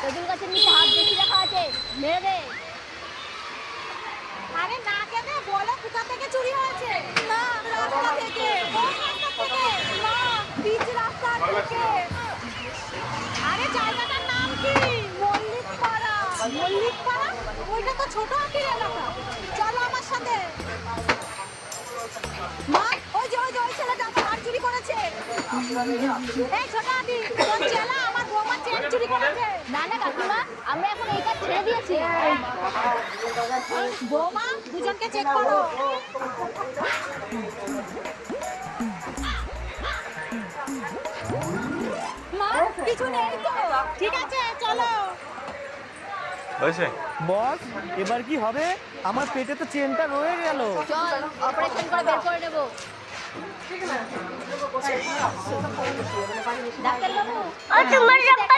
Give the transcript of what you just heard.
তেঁতুল গাছের নিচে হাত বেশি রাখা আছে, মেরে দে। আরে না কেন বলো কোথা থেকে চুরি হয়েছে? না রাস্তা থেকে। কোন রাস্তা থেকে? না পিচ রাস্তা থেকে। আরে জায়গাটার নাম কি? মল্লিকপাড়া। মল্লিকপাড়া? ওইটা তো ছোট হাতির এলাকা। চলো আমার সাথে। মা ওই ছেলেটা আমার হার চুরি করেছে। এই ছোট হাতি, তোর চেলা আমার বৌমার চেন চুরি করেছে। না না কাকিমা, আমরা এখন এই কাজ ছেড়ে দিয়েছি। বৌমা দুজনকে চেক করো। মা কিছু নেই তো? ঠিক আছে চলো। হয়েছে? বস এবার কি হবে? আমার পেটে তো চেনটা রয়ে গেল। চল অপারেশন করে বের করে নেবো। ডাক্তার বাবু,